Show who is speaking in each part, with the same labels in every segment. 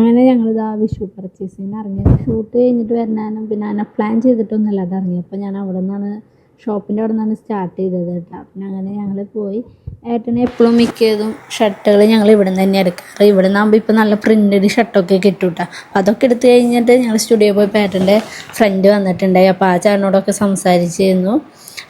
Speaker 1: അങ്ങനെ ഞങ്ങളിതാ വിഷു പർച്ചേസിന് ഇറങ്ങിയത്. ഷൂട്ട് കഴിഞ്ഞിട്ട് വരാനും പിന്നെ അതിനെ പ്ലാൻ ചെയ്തിട്ടൊന്നുമല്ല അത് ഇറങ്ങിയപ്പോൾ ഞാൻ അവിടെ നിന്നാണ് ഷോപ്പിൻ്റെ അവിടെ നിന്നാണ് സ്റ്റാർട്ട് ചെയ്തത് കേട്ടോ. പിന്നെ അങ്ങനെ ഞങ്ങൾ പോയി. ഏട്ടന് എപ്പോഴും മിക്കതും ഷർട്ടുകൾ ഞങ്ങൾ ഇവിടെ നിന്ന് തന്നെ എടുക്കാറ്. ഇവിടെ നിന്നാകുമ്പോൾ ഇപ്പോൾ നല്ല പ്രിൻറ്റഡ് ഷർട്ടൊക്കെ കിട്ടും കേട്ടോ. അപ്പോൾ അതൊക്കെ എടുത്ത് കഴിഞ്ഞിട്ട് ഞങ്ങൾ സ്റ്റുഡിയോ പോയപ്പോൾ ഏട്ടൻ്റെ ഫ്രണ്ട് വന്നിട്ടുണ്ടായി. അപ്പോൾ ആ ചേട്ടനോടൊക്കെ സംസാരിച്ചിരുന്നു.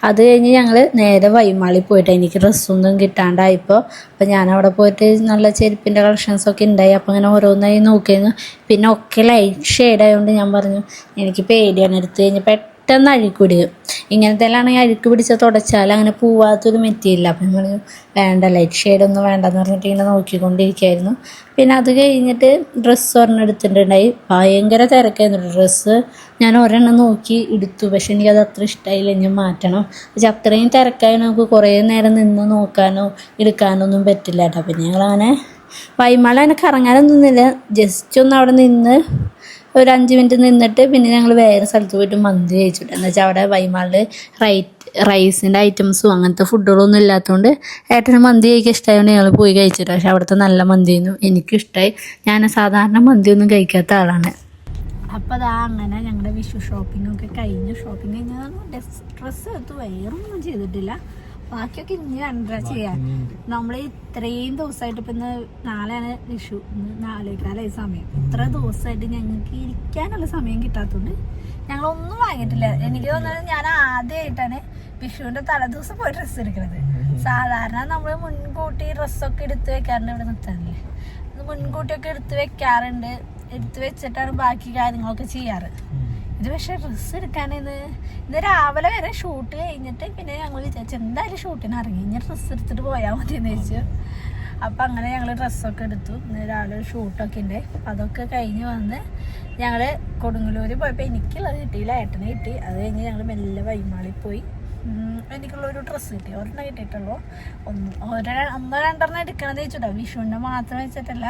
Speaker 1: അത് കഴിഞ്ഞ് ഞങ്ങൾ നേരെ വൈമാളിൽ പോയിട്ട് എനിക്ക് ഡ്രസ്സൊന്നും കിട്ടാണ്ടായപ്പോൾ അപ്പോൾ ഞാനവിടെ പോയിട്ട് നല്ല ചെരുപ്പിൻ്റെ കളക്ഷൻസൊക്കെ ഉണ്ടായി. അപ്പോൾ അങ്ങനെ ഓരോന്നായി നോക്കിയിരുന്നു. പിന്നെ ഒക്കെ ലൈറ്റ് ഷെയ്ഡായതുകൊണ്ട് ഞാൻ പറഞ്ഞു എനിക്ക് പേടിയാണ്. എടുത്ത് കഴിഞ്ഞ് പെട്ടെന്ന് അഴുക്ക് പിടിക്കും. ഇങ്ങനത്തെ എല്ലാണെങ്കിൽ അഴുക്ക് പിടിച്ച് തുടച്ചാൽ അങ്ങനെ പോവാത്തൊരു മെറ്റീരിയൽ. അപ്പം ഞാൻ പറഞ്ഞു വേണ്ട, ലൈറ്റ് ഷെയ്ഡൊന്നും വേണ്ടെന്ന് പറഞ്ഞിട്ട് ഇങ്ങനെ നോക്കിക്കൊണ്ടിരിക്കുകയായിരുന്നു. പിന്നെ അത് കഴിഞ്ഞിട്ട് ഡ്രസ്സ് ഒരെണ്ണം എടുത്തിട്ടുണ്ടായി. ഭയങ്കര തിരക്കായിരുന്നു ഡ്രസ്സ്. ഞാൻ ഒരെണ്ണം നോക്കി എടുത്തു, പക്ഷെ എനിക്കത് അത്ര ഇഷ്ടമായില്ല. ഇനി മാറ്റണം. പക്ഷെ അത്രയും തിരക്കായി നമുക്ക് കുറേ നേരം നിന്ന് നോക്കാനോ എടുക്കാനോ ഒന്നും പറ്റില്ല കേട്ടോ. പിന്നെ ഞങ്ങളങ്ങനെ വൈമാല അങ്ങനെ കറങ്ങാനൊന്നും നിന്നില്ല. ജസ്റ്റ് ഒന്ന് അവിടെ നിന്ന് ഒരു 5 മിനിറ്റ് നിന്നിട്ട് പിന്നെ ഞങ്ങൾ വേറെ സ്ഥലത്ത് പോയിട്ട് മന്തി കഴിച്ചിട്ട്. എന്ന് വെച്ചാൽ അവിടെ വൈമാളിൽ റൈസിൻ്റെ ഐറ്റംസും അങ്ങനത്തെ ഫുഡുകളൊന്നും ഇല്ലാത്തതുകൊണ്ട് ഏട്ടന് മന്തി കഴിക്കാൻ ഇഷ്ടമായതുകൊണ്ട് ഞങ്ങൾ പോയി കഴിച്ചിട്ട്. പക്ഷെ അവിടുത്തെ നല്ല മന്തിയൊന്നും എനിക്കിഷ്ടമായി. ഞാൻ സാധാരണ മന്തിയൊന്നും കഴിക്കാത്ത ആളാണ്. അപ്പോൾ അതാ അങ്ങനെ ഞങ്ങളുടെ വിഷു ഷോപ്പിങ്ങൊക്കെ കഴിഞ്ഞു. ഷോപ്പിംഗ് കഴിഞ്ഞാൽ ഡ്രസ്സ് എടുത്ത് വേറൊന്നും ചെയ്തിട്ടില്ല. ബാക്കിയൊക്കെ ഇനി കണ്ടാ ചെയ്യാൻ. നമ്മൾ ഇത്രയും ദിവസമായിട്ട് ഇപ്പം ഇന്ന് നാളെയാണ് വിഷു, ഇന്ന് 4:15 സമയം. ഇത്ര ദിവസമായിട്ട് ഞങ്ങൾക്ക് ഇരിക്കാനുള്ള സമയം കിട്ടാത്തതുകൊണ്ട് ഞങ്ങളൊന്നും വാങ്ങിയിട്ടില്ല. എനിക്ക് തോന്നുന്നത് ഞാൻ ആദ്യമായിട്ടാണ് വിഷുവിൻ്റെ തലേദിവസം പോയി ഡ്രസ്സ് എടുക്കുന്നത്. സാധാരണ നമ്മൾ മുൻകൂട്ടി ഡ്രസ്സൊക്കെ എടുത്ത് വെക്കാറുണ്ട്. ഇവിടെ നിർത്താറില്ലേ, അത് മുൻകൂട്ടിയൊക്കെ എടുത്ത് വെക്കാറുണ്ട്. എടുത്ത് വെച്ചിട്ടാണ് ബാക്കി കാര്യങ്ങളൊക്കെ ചെയ്യാറ്. ഇത് പക്ഷേ ഡ്രസ്സ് എടുക്കാൻ ഇന്ന് രാവിലെ വരെ ഷൂട്ട് കഴിഞ്ഞിട്ട് പിന്നെ ഞങ്ങൾ വിചാരിച്ചു എന്തായാലും ഷൂട്ടിന് ഇറങ്ങി ഇനി ഡ്രസ്സ് എടുത്തിട്ട് പോയാൽ മതി എന്ന് വെച്ചു. അപ്പം അങ്ങനെ ഞങ്ങൾ ഡ്രസ്സൊക്കെ എടുത്തു. ഇന്ന് രാവിലെ ഒരു ഷൂട്ടൊക്കെ ഉണ്ട്. അതൊക്കെ കഴിഞ്ഞ് വന്ന് ഞങ്ങൾ കൊടുങ്ങല്ലൂർ പോയപ്പോൾ എനിക്കുള്ളത് കിട്ടിയില്ല, ഏട്ടന് കിട്ടി. അത് കഴിഞ്ഞ് ഞങ്ങൾ മെല്ലെ വൈമാളിൽ പോയി. എനിക്കുള്ളൊരു ഡ്രസ്സ് കിട്ടി, ഒരെണ്ണം കിട്ടിയിട്ടുള്ളൂ. ഒന്നോ രണ്ടെണ്ണം എടുക്കണമെന്ന് വെച്ചിട്ടോ. വിഷുവിൻ്റെ മാത്രം വെച്ചിട്ടല്ല,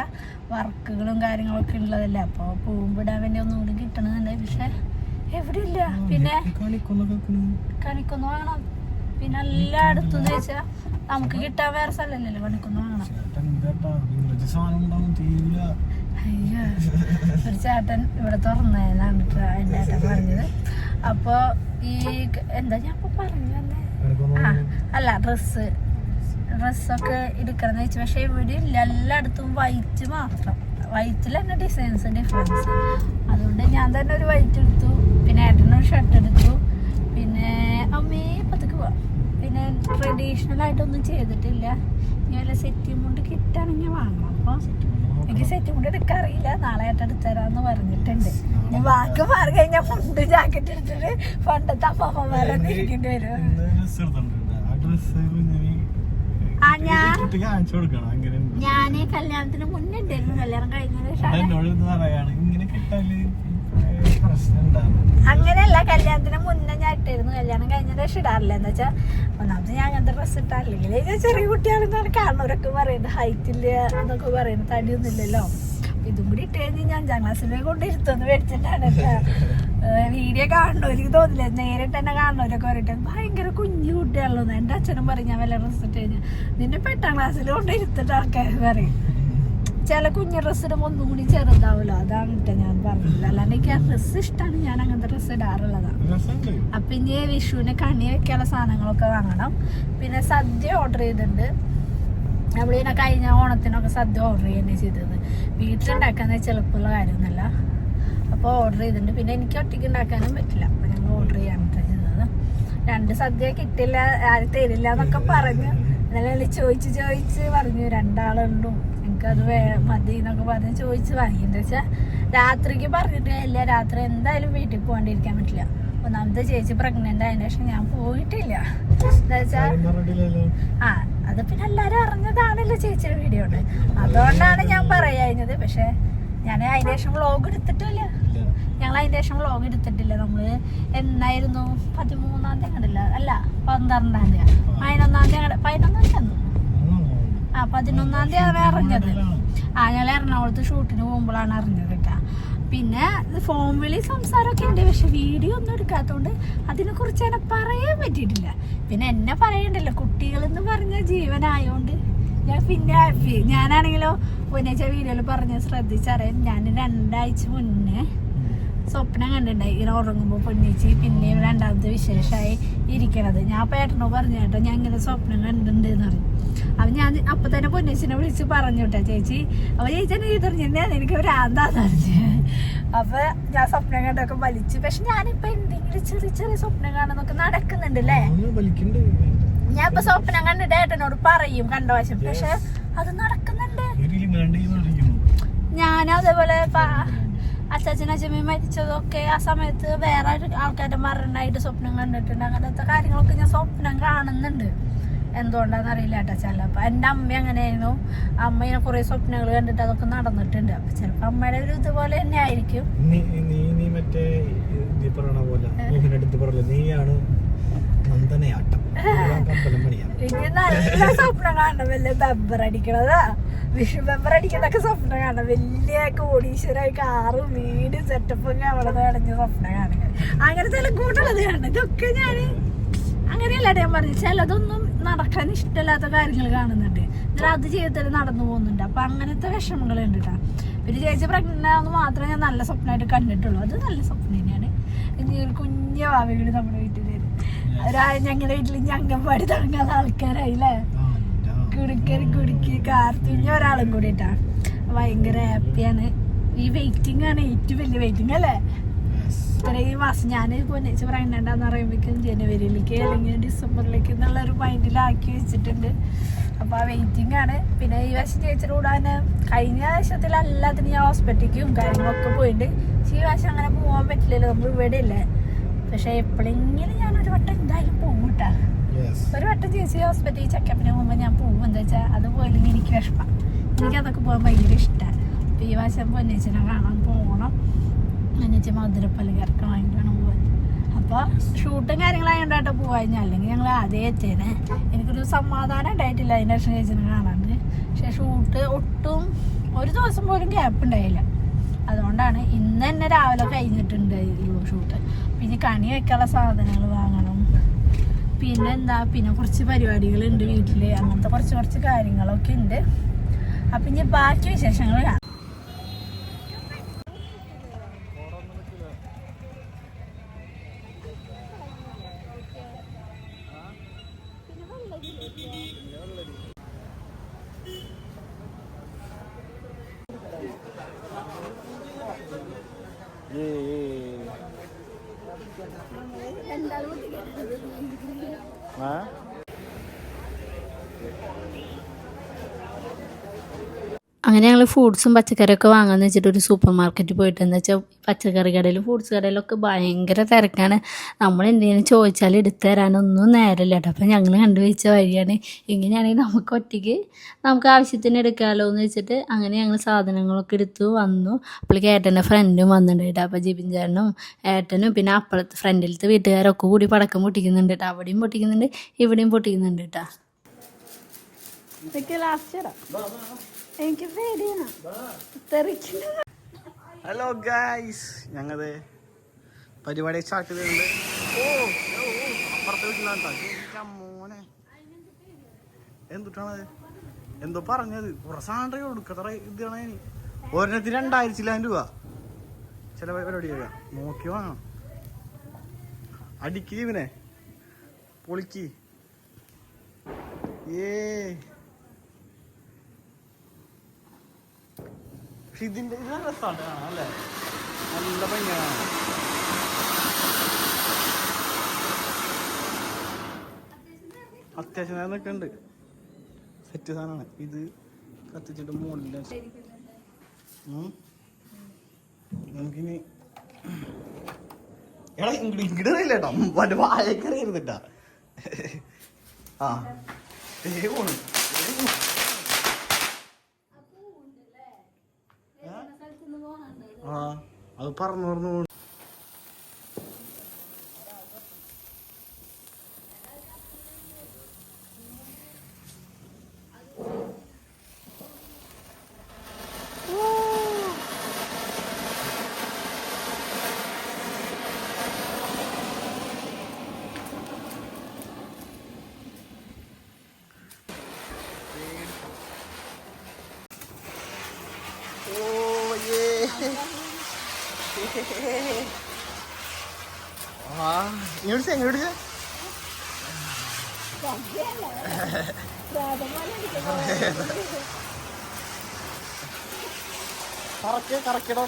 Speaker 1: വർക്കുകളും കാര്യങ്ങളൊക്കെ ഉള്ളതല്ല. അപ്പോൾ പോകുമ്പോൾ ഇടാൻ വേണ്ടി ഒന്നുകൂടി കിട്ടണമെന്നുണ്ട്. പക്ഷേ എവിടെ ഇല്ല. പിന്നെ കണിക്കൊന്ന് വാങ്ങണം. പിന്നെ എല്ലായിടത്തും എന്ന് വെച്ചാൽ നമുക്ക് കിട്ടാൻ വേറെ സ്ഥലമല്ലല്ലോ, കണിക്കൊന്ന് വാങ്ങണം. അയ്യോ, ഒരു ചേട്ടൻ ഇവിടെ തുറന്നതാണ് എൻ്റെ ഏട്ടൻ പറഞ്ഞത്. അപ്പോൾ ഈ എന്താ ഞാൻ ഇപ്പോൾ പറഞ്ഞു തന്നെ, അല്ല ഡ്രസ്സൊക്കെ എടുക്കണം എന്ന് വെച്ചു. പക്ഷെ ഇവിടെ ഇല്ല, എല്ലായിടത്തും വൈറ്റ് മാത്രം. വൈറ്റിൽ തന്നെ ഡിസൈൻസ് ഡിഫറൻസ്. അതുകൊണ്ട് ഞാൻ തന്നെ ഒരു വൈറ്റ് എടുത്തു. പിന്നെ ഏട്ടനൊരു ഷർട്ട് എടുത്തു. പിന്നെ അമ്മേ പതുക്കെ പോവാം. പിന്നെ ട്രഡീഷണൽ ആയിട്ടൊന്നും ചെയ്തിട്ടില്ല. ഇനി വല്ല സെറ്റ് മുണ്ട് കിട്ടാണെങ്കിൽ വാങ്ങണം. അപ്പോൾ എനിക്ക് സെറ്റ് മുണ്ട് എടുക്കാറില്ല, നാളെ ഏട്ടൻ എടുത്തരാന്ന് പറഞ്ഞിട്ടുണ്ട്. ഞാൻ വാക്ക് മാറി കഴിഞ്ഞാൽ മുണ്ട് ജാക്കറ്റ് എടുത്തിട്ട് പണ്ടത്തെ അമ്മമാരെന്ന് ഇരിക്കേണ്ടി വരും. ഞാന് കല്യാണത്തിന് മുന്നേ ഉണ്ടായിരുന്നു, കല്യാണം കഴിഞ്ഞതിന് അങ്ങനെയല്ല. കല്യാണത്തിന് മുന്നേ ഞാൻ ഇട്ടായിരുന്നു, കല്യാണം കഴിഞ്ഞ ശേഷം ഇടാറില്ല. എന്ന് വെച്ചാൽ ഒന്നാമത് ഞാൻ അങ്ങനത്തെ ഡ്രസ്സ് ഇട്ടാറില്ലെങ്കിൽ ചെറിയ കുട്ടികളെന്നാണ് കാണുന്നവരൊക്കെ പറയുന്നത്. ഹൈറ്റ് ഇല്ല എന്നൊക്കെ പറയുന്നത്, തടിയൊന്നും ഇല്ലല്ലോ. ഇതും കൂടി ഇട്ട് കഴിഞ്ഞ് ഞാൻ 5ാം ക്ലാസ്സിലേക്ക് കൊണ്ടിരുത്തൊന്ന് മേടിച്ചിട്ടാണ്. വീഡിയോ കാണുന്നവർക്ക് തോന്നില്ല, നേരിട്ട് തന്നെ കാണുന്നവരൊക്കെ പറയട്ടെ ഭയങ്കര കുഞ്ഞു കുട്ടികളൊന്നും. എൻ്റെ അച്ഛനും പറയും ഞാൻ വല്ല ഡ്രസ്സ് ഇട്ട് കഴിഞ്ഞാൽ നിന്നെ 8ാം ക്ലാസ്സിൽ കൊണ്ടിരുത്തിട്ട് ആൾക്കാർ പറയും. ചില കുഞ്ഞു ഡ്രസ്സ് ഇടുമ്പോൾ ഒന്നും കൂടി ചെറുതാവുമല്ലോ, അതാണ് ഇട്ടോ ഞാൻ പറഞ്ഞത്. അല്ലാണ്ട് എനിക്ക് ആ ഡ്രസ്സ് ഇഷ്ടമാണ്, ഞാൻ അങ്ങനത്തെ ഡ്രസ്സ് ഇടാറുള്ളതാണ്. അപ്പം ഇനി വിഷുവിന് കണി വെക്കാനുള്ള സാധനങ്ങളൊക്കെ വാങ്ങണം. പിന്നെ സദ്യ ഓർഡർ ചെയ്തിട്ടുണ്ട്. നമ്മളിങ്ങനെ കഴിഞ്ഞ ഓണത്തിനൊക്കെ സദ്യ ഓർഡർ ചെയ്യുകയാണ് ചെയ്തത്. വീട്ടിലുണ്ടാക്കാന്ന് ചെറുപ്പമുള്ള കാര്യമൊന്നുമല്ല. അപ്പോൾ ഓർഡർ ചെയ്തിട്ടുണ്ട്. പിന്നെ എനിക്ക് ഒറ്റയ്ക്ക് ഉണ്ടാക്കാനും പറ്റില്ല, അപ്പോൾ ഞങ്ങൾ ഓർഡർ ചെയ്യാണ് ചെയ്തത്. 2 സദ്യ കിട്ടില്ല, ആരും തരില്ല എന്നൊക്കെ പറഞ്ഞ് എന്നാലും ചോദിച്ച് പറഞ്ഞു 2 ആളുണ്ടു, എനിക്കത് മതി എന്നൊക്കെ പറഞ്ഞ് ചോദിച്ച് വാങ്ങി. എന്താ വെച്ചാൽ രാത്രിക്ക് പറഞ്ഞിട്ട് ഇല്ല, രാത്രി എന്തായാലും വീട്ടിൽ പോകാണ്ടിരിക്കാൻ പറ്റില്ല. ഒന്നാമത്തെ ചേച്ചി പ്രഗ്നന്റ് ആയതിനു ശേഷം ഞാൻ പോയിട്ടില്ല. എന്താ വെച്ചാൽ അത് പിന്നെ എല്ലാവരും അറിഞ്ഞതാണല്ലോ ചേച്ചിയുടെ വീഡിയോ ഉണ്ട്, അതുകൊണ്ടാണ് ഞാൻ പറയാഞ്ഞത്. പക്ഷെ ഞാൻ അതിന് ശേഷം വ്ളോഗ് എടുത്തിട്ടില്ല. ഞങ്ങൾ അതിന് ശേഷം വ്ളോഗ് എടുത്തിട്ടില്ല. നമ്മൾ എന്നായിരുന്നു 13-ാം തീയതി കണ്ടില്ല, അല്ല 12-ാം തീയതി, 11-ാം തീയതി, 11-ാം തീയതി 11-ാം തീയതിയാണ് അറിഞ്ഞത്. ഞങ്ങൾ എറണാകുളത്ത് ഷൂട്ടിന് പോകുമ്പോഴാണ് അറിഞ്ഞത് കേട്ടോ. പിന്നെ ഫോൺ വിളി സംസാരമൊക്കെ ഉണ്ട്, പക്ഷെ വീഡിയോ ഒന്നും എടുക്കാത്തതുകൊണ്ട് അതിനെക്കുറിച്ച് എന്നെ പറയാൻ പറ്റിയിട്ടില്ല. പിന്നെ എന്നെ പറയണ്ടല്ലോ, കുട്ടികളെന്ന് പറഞ്ഞ ജീവനായോണ്ട് ഞാൻ പിന്നെ ഹാപ്പി. ഞാനാണെങ്കിലോ പൊന്നേച്ച വീഡിയോയിൽ പറഞ്ഞ് ശ്രദ്ധിച്ചറിയാം. ഞാൻ 2 ആഴ്ച മുന്നേ സ്വപ്നം കണ്ടിട്ടുണ്ടായി ഇങ്ങനെ ഉറങ്ങുമ്പോൾ പൊന്നേച്ചി പിന്നെയും രണ്ടാമത്തെ വിശേഷമായി ഇരിക്കണത്. ഞാൻ അപ്പം ഏട്ടനോട് പറഞ്ഞു കേട്ടോ ഞാൻ ഇങ്ങനെ സ്വപ്നം കണ്ടിട്ടുണ്ട് എന്ന് പറയും. അപ്പം ഞാൻ അപ്പം തന്നെ പൊന്നേച്ചിനെ വിളിച്ച് പറഞ്ഞു കേട്ടോ ചേച്ചി. അപ്പോൾ ചേച്ചി എന്നെ ചെയ്തറിഞ്ഞാൽ എനിക്ക് ഭ്രാന്താന്ന് പറഞ്ഞു. അപ്പം ഞാൻ സ്വപ്നം കണ്ടൊക്കെ വലിച്ചു. പക്ഷെ ഞാനിപ്പോൾ എന്തെങ്കിലും ചെറിയ ചെറിയ സ്വപ്നം കാണുന്നൊക്കെ നടക്കുന്നുണ്ട് അല്ലേ. ഞാൻ ഇപ്പൊ സ്വപ്നം കണ്ടിട്ട് ഏട്ടനോട് പറയും കണ്ട വശം, പക്ഷെ അത് നടക്കുന്നുണ്ട്. ഞാൻ അതേപോലെ അച്ഛനച്ഛമ്മയും മരിച്ചതൊക്കെ ആ സമയത്ത് വേറെ ആൾക്കാരുടെ മരണമായിട്ട് സ്വപ്നം കണ്ടിട്ടുണ്ട്. അങ്ങനത്തെ കാര്യങ്ങളൊക്കെ ഞാൻ സ്വപ്നം കാണുന്നുണ്ട്. എന്തുകൊണ്ടാന്ന് അറിയില്ല കേട്ടോ. ചിലപ്പോ എൻ്റെ അമ്മ അങ്ങനെയായിരുന്നു. അമ്മ ഇങ്ങനെ കുറെ സ്വപ്നങ്ങൾ കണ്ടിട്ട് അതൊക്കെ നടന്നിട്ടുണ്ട്. അപ്പൊ ചിലപ്പോ അമ്മയുടെ ഒരു ഇതുപോലെ തന്നെ ആയിരിക്കും. ഇനി നല്ല സ്വപ്നം കാണണം, വലിയ ബബ്ബർ അടിക്കണതാ, വിഷു ബബ്ബർ അടിക്കണതൊക്കെ സ്വപ്നം കാണണം. വലിയ കോടീശ്വരായി കാറും വീട് സെറ്റപ്പൊക്കെ അവിടെ അടഞ്ഞ സ്വപ്നം കാണുക. അങ്ങനത്തെ എല്ലാം കൂട്ടുള്ളത് കാണണം. ഇതൊക്കെ ഞാന് അങ്ങനെയല്ല ഞാൻ പറഞ്ഞു. ചിലതൊന്നും നടക്കാൻ ഇഷ്ടമില്ലാത്ത കാര്യങ്ങൾ കാണുന്നുണ്ട്, എന്നാൽ അത് ജീവിതത്തിൽ നടന്നു പോകുന്നുണ്ട്. അപ്പൊ അങ്ങനത്തെ വിഷമങ്ങൾ ഉണ്ട് കേട്ടോ. പിന്നെ ചേച്ചി പ്രഗ്നന്റ് ആവുന്ന മാത്രമേ ഞാൻ നല്ല സ്വപ്നമായിട്ട് കണ്ടിട്ടുള്ളൂ. അത് നല്ല സ്വപ്നം തന്നെയാണ്. ഇനി ഒരു കുഞ്ഞ ഭാവികൾ നമ്മുടെ വീട്ടിൽ ഞങ്ങളുടെ വീട്ടിൽ അംഗൻവാടി തുടങ്ങാത്ത ആൾക്കാരായില്ലേ. കുടുക്കി കാർത്തിഞ്ഞ ഒരാളും കൂടിട്ടാ. ഭയങ്കര ഹാപ്പിയാണ്. ഈ വെയിറ്റിംഗ് ആണ് ഏറ്റവും വലിയ വെയിറ്റിംഗ് അല്ലേ. ഇത്രയും മാസം ഞാൻ പൊന്നേച്ച് പ്രഗ്നൻ്റാന്ന് പറയുമ്പോഴേക്കും ജനുവരിയിലേക്ക് അല്ലെങ്കിൽ ഡിസംബറിലേക്ക് എന്നുള്ളൊരു മൈൻഡിലാക്കി വെച്ചിട്ടുണ്ട്. അപ്പോൾ ആ വെയിറ്റിംഗ് ആണ്. പിന്നെ ഈ വർഷം ചേച്ചിയുടെ കൂടാൻ കഴിഞ്ഞ വർഷത്തിൽ എല്ലാത്തിനും ഞാൻ ഹോസ്പിറ്റലിലേക്കും കാര്യങ്ങളൊക്കെ പോയിട്ട്. പക്ഷേ ഈ വർഷം അങ്ങനെ പോകാൻ പറ്റില്ലല്ലോ, നമ്മൾ ഇവിടെ ഇല്ലേ. പക്ഷെ എപ്പോഴെങ്കിലും ഞാനൊരു വട്ടം എന്തായാലും പോകും കേട്ടാ. ഒരു വട്ടം ചേച്ചി ഹോസ്പിറ്റലിൽ ചെക്കപ്പിന് പോകുമ്പോൾ ഞാൻ പോകും. എന്താ വെച്ചാൽ അത് പോയില്ലെങ്കിൽ എനിക്ക് വിഷമം. എനിക്കതൊക്കെ പോകാൻ ഭയങ്കര ഇഷ്ടമാണ്. അപ്പോൾ ഈ വർഷം പൊന്നേച്ചിനെ കാണാൻ പോകണം. എന്നുവെച്ച മധുരപ്പല്ല് കിറക്കാൻ വാങ്ങിയിട്ട് വേണം പോകാൻ. അപ്പോൾ ഷൂട്ടും കാര്യങ്ങളായതുകൊണ്ടാട്ടോ പോവാഞ്ഞ, അല്ലെങ്കിൽ ഞങ്ങൾ ആദ്യം എത്തിയേനെ. എനിക്കൊരു സമാധാനം ഉണ്ടായിട്ടില്ല അതിൻ്റെ ശേഷം ചേച്ചിനെ കാണാണ്ട്. പക്ഷെ ഷൂട്ട് ഒട്ടും ഒരു ദിവസം പോലും ഗ്യാപ്പ് ഉണ്ടായില്ല. അതുകൊണ്ടാണ് ഇന്ന് തന്നെ രാവിലെ കഴിഞ്ഞിട്ടുണ്ട് ഈ ഷൂട്ട്. പിന്നെ കണി വെക്കാനുള്ള സാധനങ്ങൾ വാങ്ങണം. പിന്നെ കുറച്ച് പരിപാടികളുണ്ട് വീട്ടിൽ. അങ്ങനത്തെ കുറച്ച് കാര്യങ്ങളൊക്കെ ഉണ്ട്. അപ്പം ഇനി ബാക്കി വിശേഷങ്ങൾ കാണാം. അങ്ങനെ ഞങ്ങൾ ഫ്രൂട്ട്സും പച്ചക്കറിയൊക്കെ വാങ്ങാമെന്ന് വെച്ചിട്ട് ഒരു സൂപ്പർ മാർക്കറ്റിൽ പോയിട്ട്, എന്താ വെച്ചാൽ പച്ചക്കറി കടയിലും ഫ്രൂട്ട്സ് കടയിലൊക്കെ ഭയങ്കര തിരക്കാണ്. നമ്മൾ എന്തെങ്കിലും ചോദിച്ചാൽ എടുത്തു തരാനൊന്നും നേരമില്ല കേട്ടോ. അപ്പം ഞങ്ങൾ കണ്ടുവച്ച വഴിയാണ്. ഇങ്ങനെയാണെങ്കിൽ നമുക്ക് ഒറ്റയ്ക്ക് നമുക്ക് ആവശ്യത്തിന് എടുക്കാമല്ലോ എന്ന് വെച്ചിട്ട് അങ്ങനെ ഞങ്ങൾ സാധനങ്ങളൊക്കെ എടുത്തു വന്നു. അപ്പോഴേക്ക് ഏട്ടൻ്റെ ഫ്രണ്ടും വന്നിട്ടുണ്ട് കേട്ടോ. അപ്പോൾ ജിബിൻ ചേട്ടനും ഏട്ടനും പിന്നെ അപ്പുറത്ത് ഫ്രണ്ടിലത്തെ വീട്ടുകാരൊക്കെ കൂടി പടക്കം പൊട്ടിക്കുന്നുണ്ട് കേട്ടോ. അവിടെയും പൊട്ടിക്കുന്നുണ്ട് ഇവിടെയും പൊട്ടിക്കുന്നുണ്ട് കേട്ടോ. എനിക്ക് പേടിയാണ്.
Speaker 2: ഹലോ ഗായ്സ്, ഞങ്ങള് പരിപാടി സ്റ്റാർട്ട് ചെയ്തിട്ടുണ്ട്. അപ്പുറത്തെ വീട്ടിലാണ് മോനെ. എന്തുട്ടാണത് എന്തോ പറഞ്ഞത് കുറച്ചാണ്ട് കൊടുക്കത്ര ഇതാണ്. ഒരെണ്ണത്തിന് 2000 രൂപ ചില പരിപാടി നോക്കി വാങ്ങണം. അടിക്ക് ജീവനെ പൊളിക്ക്. പക്ഷെ ഇതിന്റെ ഇത് നല്ല രസമാണ് കാണാൻ അല്ലേ. നല്ല ഭംഗിയാണ്. അത്യാവശ്യം നേരമൊക്കെ ഉണ്ട്. സെറ്റ് സാധനമാണ് ഇത്. കത്തിച്ചിട്ട് മുകളിൽ നമുക്കിനി എടാ ഇങ്ങോട്ട് അറിയില്ല കേട്ടോ. മറ്റേ വാഴക്കറി ഇരുന്നിട്ടാ. ആ പോണു. ആ അത് പറഞ്ഞു. ഇങ്ങോട്ട് കറക്കിട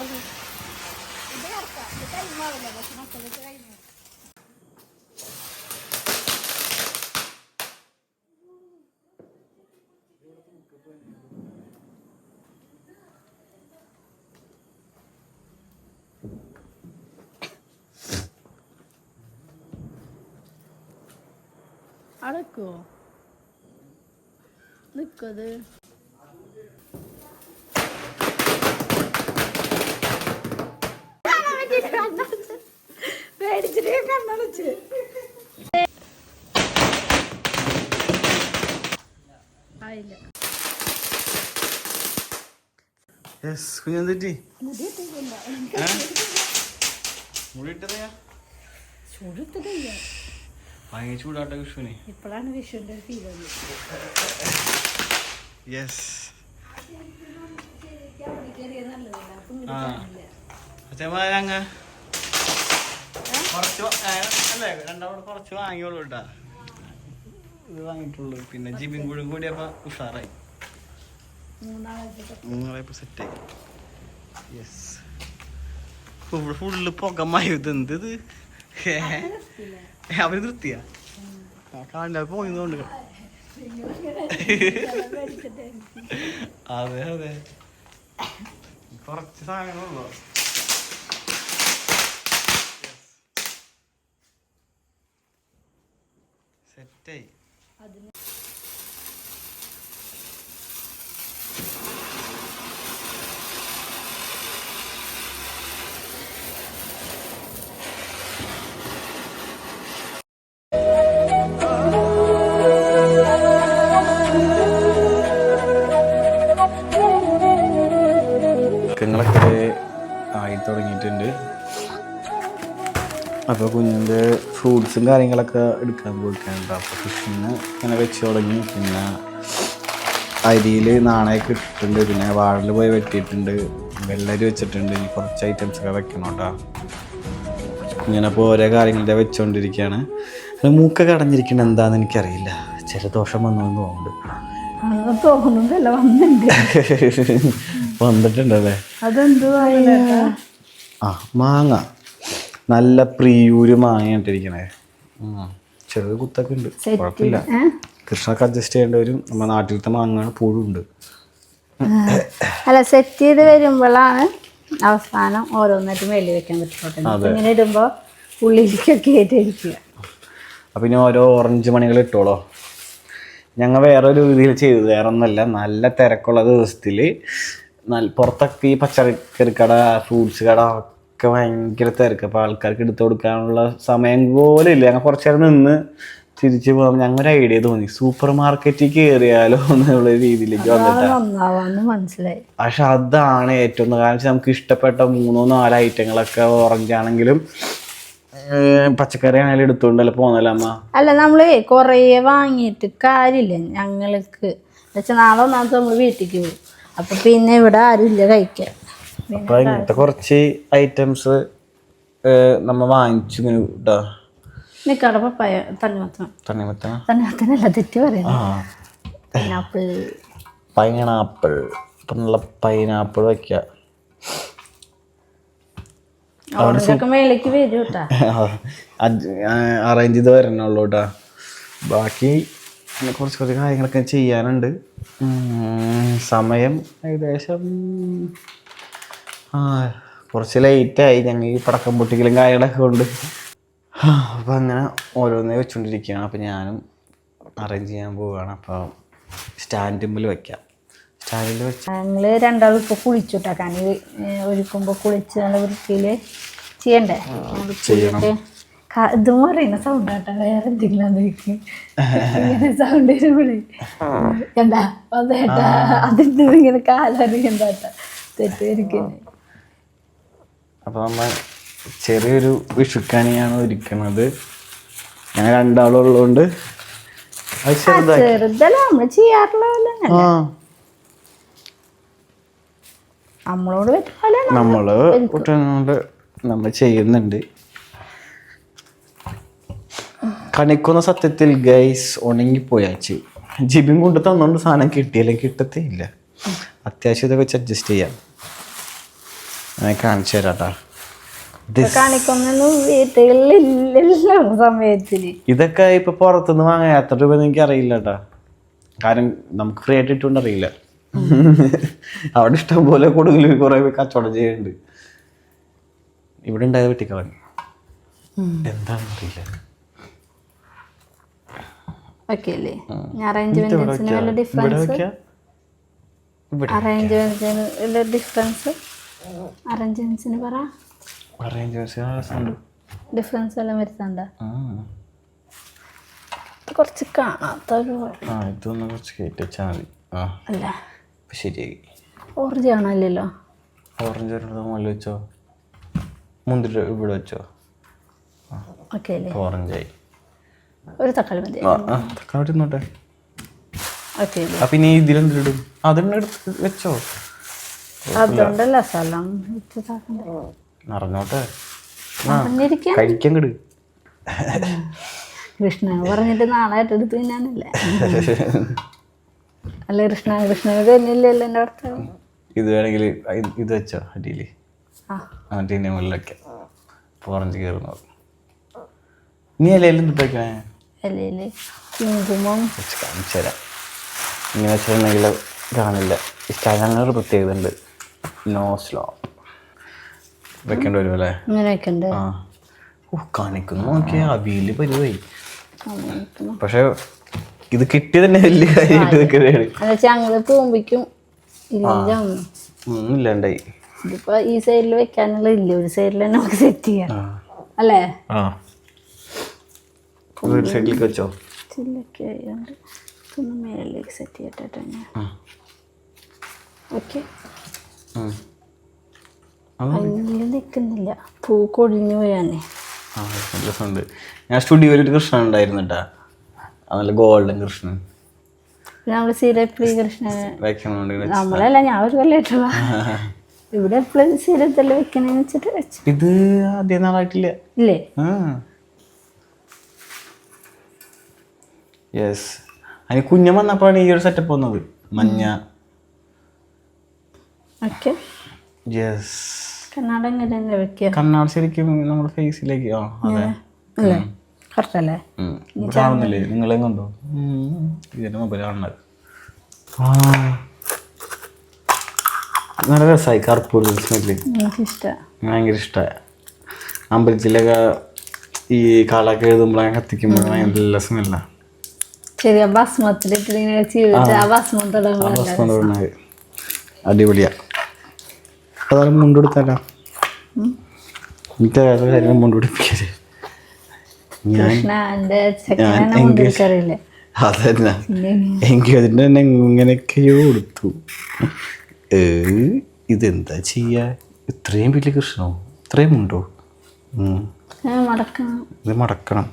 Speaker 1: അടക്കോ നിക്കത് പേടിച്ചിട്ട് കണ്ണടച്ച് ആയില്ല.
Speaker 2: കുഞ്ഞെന്തി ഭയങ്കര ചൂടാട്ട വിഷുവിന്.
Speaker 1: ഇപ്പോഴാണ് വിഷുവിന്റെ ഫീൽ വന്നത്.
Speaker 2: യെസ് ഞങ്ങ കുറച്ച് അല്ലേ രണ്ടാമത് കുറച്ച് വാങ്ങിയോളൂ കേട്ടാ. ഇത് വാങ്ങിയിട്ടുള്ളൂ. പിന്നെ ജിബിൻ കൂടി കൂടിയപ്പോ ഉഷാറായി. മൂന്നാളായപ്പോ സെറ്റായി. യെസ് ഫുള്ള് പുകമായി. ഇതെന്ത് ഇത് അവര് നിർത്തിയാ കാണില്ല പോയിന്നോണ്ട്. അതെ അതെ കുറച്ച് സാധനങ്ങളുള്ളൂ. സെറ്റായി. ങ്ങളൊക്കെ ആയി തുടങ്ങിയിട്ടുണ്ട്. അപ്പോൾ കുഞ്ഞിൻ്റെ ഫ്രൂട്ട്സും കാര്യങ്ങളൊക്കെ എടുക്കാൻ പോയിട്ടുണ്ട്. അപ്പോൾ ഫിഷിന് ഇങ്ങനെ വെച്ച് തുടങ്ങി. പിന്നെ അരിയിൽ നാണയൊക്കെ ഇട്ടിട്ടുണ്ട്. പിന്നെ വാഴൽ പോയി വെട്ടിയിട്ടുണ്ട്. വെള്ളരി വെച്ചിട്ടുണ്ട്. ഇനി കുറച്ച് ഐറ്റംസൊക്കെ വെക്കണം കേട്ടോ. കുഞ്ഞിനപ്പോൾ ഓരോ കാര്യങ്ങളുടെ വെച്ചുകൊണ്ടിരിക്കുകയാണ്. മൂക്കൊക്കെ അടഞ്ഞിരിക്കുന്നത് എന്താണെന്ന് എനിക്കറിയില്ല. ജലദോഷം വന്നതെന്ന് തോന്നുന്നുണ്ട്. വന്നിട്ടുണ്ടല്ലേ. ആ മാങ്ങ നല്ല പ്രിയൂര് മാങ്ങ ഇട്ടിരിക്കണേ. ചെറിയ കുത്തൊക്കെ ഉണ്ട്, കുഴപ്പമില്ല. കൃഷ്ണക്ക് അഡ്ജസ്റ്റ് ചെയ്യേണ്ടി വരും. നമ്മുടെ നാട്ടിലത്തെ മാങ്ങ പുഴുണ്ട്.
Speaker 1: അല്ല സെറ്റ് ചെയ്ത് വരുമ്പോഴാണ് അവസാനം ഓരോന്നായിട്ടും വെള്ളി വെക്കാൻ പറ്റുള്ളൂ. ഇങ്ങനെ ഇടുമ്പോ ഉള്ളിലേക്കൊക്കെ ആയിട്ടിരിക്കുക.
Speaker 2: അപ്പം ഇനി ഓരോ ഓറഞ്ച് മണികൾ ഇട്ടോളോ. ഞങ്ങൾ വേറൊരു രീതിയിൽ ചെയ്തത് വേറെ ഒന്നല്ല. നല്ല തിരക്കുള്ള ദിവസത്തിൽ പുറത്തൊക്കെ ഈ പച്ചക്കറി കട, ഫ്രൂട്ട്സ് കട ഒക്കെ ഭയങ്കര തിരക്ക്. അപ്പോൾ ആൾക്കാർക്ക് എടുത്തു കൊടുക്കാനുള്ള സമയം പോലും ഇല്ല. ഞങ്ങൾ കുറച്ച് നേരം നിന്ന് തിരിച്ചു പോകുമ്പോൾ ഞങ്ങൊരു ഐഡിയ തോന്നി, സൂപ്പർ മാർക്കറ്റിൽ കയറിയാലോ എന്നുള്ള രീതിയിലേക്ക്
Speaker 1: മനസ്സിലായി.
Speaker 2: പക്ഷെ അതാണ് ഏറ്റവും കാരണം വെച്ചാൽ നമുക്ക് ഇഷ്ടപ്പെട്ട 3-4 ഐറ്റങ്ങളൊക്കെ ഓറഞ്ച് ആണെങ്കിലും പച്ചക്കറി ആണെങ്കിലും എടുത്തോണ്ടല്ലോ പോന്നല്ലോ അമ്മ.
Speaker 1: അല്ല നമ്മള് കൊറേ വാങ്ങിയിട്ട് കാര്യമില്ല. ഞങ്ങൾക്ക് വെച്ചാൽ നാളെ ഒന്നാമത്തെ നമ്മള് വീട്ടിലേക്ക് പോകും. അപ്പൊ പിന്നെ ഇവിടെ ആരും ഇല്ല കഴിക്കാൻ.
Speaker 2: അപ്പൊ ഇങ്ങനത്തെ കുറച്ച് ഐറ്റംസ് നമ്മ വാങ്ങിച്ചു കേട്ടോ.
Speaker 1: നിക്കാടെ പപ്പായ തണ്ണിമത്തനല്ല തെറ്റ് പറയുന്നത്.
Speaker 2: പൈനാപ്പിൾ. ഇപ്പൊ നല്ല പൈനാപ്പിൾ വെക്ക.
Speaker 1: മേലേക്ക് വരും കേട്ടാ.
Speaker 2: അറേഞ്ച് ചെയ്ത് വരണുള്ളൂ കേട്ടാ. ബാക്കി കുറച്ച് കാര്യങ്ങളൊക്കെ ചെയ്യാനുണ്ട്. സമയം ഏകദേശം കുറച്ച് ലേറ്റായി. ഞങ്ങൾ ഈ പടക്കം പൊട്ടിക്കലും കാര്യങ്ങളൊക്കെ കൊണ്ട്. അപ്പം അങ്ങനെ ഓരോന്നേ വെച്ചുകൊണ്ടിരിക്കുകയാണ്. അപ്പം ഞാനും അറേഞ്ച് ചെയ്യാൻ പോവുകയാണ്. അപ്പോൾ സ്റ്റാൻഡിൽ വെക്കാം. സ്റ്റാൻഡിൽ വെച്ച്
Speaker 1: ഞങ്ങൾ രണ്ടാളും ഇപ്പോൾ കുളിച്ചുട്ടാക്കാൻ ഒരുക്കുമ്പോൾ കുളിച്ച് നല്ല വൃത്തിയിൽ ചെയ്യണ്ടേ. ഇതും പറയുന്ന സൗണ്ട് കേട്ടാ. വേറെ എന്തെങ്കിലും ഇങ്ങനെ സൗണ്ട് വരുമ്പോഴേ കണ്ടാ അതേട്ടാ അതിൻ്റെ ഇങ്ങനെ കാലറിയണ്ടാട്ടാ തെറ്റിയിരിക്കുന്നത്.
Speaker 2: അപ്പോൾ നമ്മൾ ചെറിയൊരു വിഷുക്കണിയാണ് ഒരുക്കുന്നത്. ഞങ്ങൾ രണ്ടാളും ഉള്ളതുകൊണ്ട്
Speaker 1: ചെറുതല്ല നമ്മൾ ചെയ്യാറുള്ള പോലെ. നമ്മളോട് പറ്റില്ല,
Speaker 2: നമ്മൾ ചെയ്യുന്നുണ്ട്. കണിക്കുന്ന സത്യത്തിൽ ഗൈസ് ഉണങ്ങിപ്പോയാച്ച് ജിബിൻ കൊണ്ട് തന്നോണ്ട് സാധനം കിട്ടിയില്ലെങ്കിൽ കിട്ടത്തേ ഇല്ല. അത്യാവശ്യം ഇതൊക്കെ വെച്ച് അഡ്ജസ്റ്റ് ചെയ്യാം. ഞാൻ കാണിച്ചു തരാട്ടാ.
Speaker 1: സമയത്തില്
Speaker 2: ഇതൊക്കെ ഇപ്പൊ പുറത്തുനിന്ന് വാങ്ങാൻ എത്ര രൂപ എനിക്ക് അറിയില്ല കേട്ടാ. കാരണം നമുക്ക് ഫ്രീ ആയിട്ട് ഇട്ടുകൊണ്ട് അറിയില്ല. അവിടെ ഇഷ്ടം പോലെ കൂടുതൽ കുറെ കച്ചവടം ചെയ്യുന്നുണ്ട്. ഇവിടെ ഉണ്ടായത് വെട്ടിക്കളഞ്ഞു. എന്താണെന്ന് അറിയില്ല.
Speaker 1: കുറച്ച് കാണാത്തൊരു
Speaker 2: ഇതൊന്ന് കുറച്ച് കയറ്റി വെച്ചാൽ മതി.
Speaker 1: അല്ല
Speaker 2: ശരിയായി.
Speaker 1: ഓറഞ്ച് കാണാനില്ലല്ലോ.
Speaker 2: ഓറഞ്ച് മുകളിൽ വെച്ചോ, മുന്തിരി ഇവിടെ വെച്ചോ.
Speaker 1: ഓക്കെ അല്ലേ,
Speaker 2: ഓറഞ്ചായി.
Speaker 1: ഒരു തക്കാളി മതി.
Speaker 2: തക്കാളി ഇന്നോട്ടെ.
Speaker 1: ഓക്കെ
Speaker 2: അപ്പൊ ഇനി ഇതിലെന്തിടും? അതെന്നെ എടുത്ത് വെച്ചോ.
Speaker 1: അതുകൊണ്ടല്ല സ്ഥലം
Speaker 2: നിറഞ്ഞോട്ടെ,
Speaker 1: പറഞ്ഞിരിക്കാൻ.
Speaker 2: കഴിക്കാൻ കിട്.
Speaker 1: കൃഷ്ണ പറഞ്ഞിട്ട് നാളെ എടുത്ത് തിന്നാനല്ലേ? അല്ല കൃഷ്ണ തന്നെയല്ലല്ലോ എൻ്റെ അടുത്ത്.
Speaker 2: ഇത് വേണമെങ്കിൽ ഇത് വെച്ചോ അടിയിൽ. മറ്റേ മുകളിലൊക്കെ ഓറഞ്ച് കയറുന്നത്. നീ ഇലയിലും ഇട്ടേക്കണേ.
Speaker 1: ഇലയില് കുങ്കുമം
Speaker 2: കാണിച്ചു തരാം. ഇങ്ങനെ വെച്ചിട്ടുണ്ടെങ്കിൽ കാണില്ല. സ്ഥലങ്ങളൊരു പ്രത്യേകത ഉണ്ട്. നോ സ്ലോ വെക്കേണ്ടി വരും അല്ലേ?
Speaker 1: ഇങ്ങനെ വെക്കണ്ടേ?
Speaker 2: ആ കാണിക്കുന്നു നോക്കിയാൽ അവിയല് പരിവായി. പക്ഷെ ഇത് കിട്ടിയ തന്നെ വലിയ കാര്യമായിട്ട്
Speaker 1: അങ്ങനെ തൂമ്പിക്കും
Speaker 2: ഇല്ലാണ്ടായി.
Speaker 1: ഇതിപ്പോ ഈ സൈഡിൽ വെക്കാനുള്ള ഇല്ല, ഒരു സൈഡിൽ തന്നെ നമുക്ക് സെറ്റ് ചെയ്യാം അല്ലേ?
Speaker 2: ഒരു സൈഡിലേക്ക് വെച്ചോ.
Speaker 1: ചില്ലൊക്കെ ആയതുകൊണ്ട് ഇതൊന്ന് മേളിലേക്ക് സെറ്റ് ചെയ്തിട്ട് ഓക്കെ. അതിൽ നിൽക്കുന്നില്ല, പൂ കൊഴിഞ്ഞു പോയാന്നേ.
Speaker 2: രസമുണ്ട്. ഞാൻ സ്റ്റുഡിയോയിൽ ഒരു കൃഷ്ണൻ ഉണ്ടായിരുന്നു കേട്ടാ, നല്ല ഗോൾഡൻ കൃഷ്ണൻ.
Speaker 1: നമ്മള് സീരപ്രി കൃഷ്ണൻ
Speaker 2: വെക്കണോണ്ട്
Speaker 1: നമ്മളല്ല, ഞാൻ ഒരു കൊല്ലായിട്ടുള്ള ഇവിടെ എപ്പോഴും സീരത്തല്ലേ വെക്കണേന്ന് വെച്ചിട്ട് വെച്ചു.
Speaker 2: ഇത് ആദ്യം നാളായിട്ടില്ല
Speaker 1: ഇല്ലേ?
Speaker 2: യെസ്. അതിന് കുഞ്ഞൻ വന്നപ്പോഴാണ് ഈ ഒരു സെറ്റപ്പ് വന്നത്. മഞ്ഞ.
Speaker 1: ഓക്കെ.
Speaker 2: യെസ്.
Speaker 1: കണ്ണാട എങ്ങനെ വെക്കുക?
Speaker 2: കണ്ണാട ശരിക്കും നമ്മുടെ ഫേസിലേക്ക്. അതെ
Speaker 1: അല്ലേ? കറക്റ്റല്ലേ?
Speaker 2: കാണുന്നില്ലേ നിങ്ങളെ കണ്ടോ? ഇതിന്റെ മൊബൈൽ കാണുന്നത്. നല്ല രസമായി. കർപ്പൂര സ്മെല്ല് ഭയങ്കര ഇഷ്ടമായി. അമ്പലത്തിലൊക്കെ ഈ കാളൊക്കെ എഴുതുമ്പോഴേ കത്തിക്കുമ്പോൾ നല്ല സ്മെല്ലാണ്.
Speaker 1: ശരിയാ, ഭസ്മം
Speaker 2: അടിപൊളിയാ. അതായത് മുണ്ടെടുത്തല്ല, എനിക്ക് വേറെ കാര്യം മുണ്ടുപിടിപ്പിക്കരുത്. അതല്ല, എനിക്ക് അതിൻ്റെ തന്നെ എങ്ങനെയൊക്കെയോ കൊടുത്തു. ഇതെന്താ ചെയ്യാ? ഇത്രയും വലിയ കൃഷ്ണോ? ഇത്രയും ഉണ്ടോ? ഇത് മടക്കണം.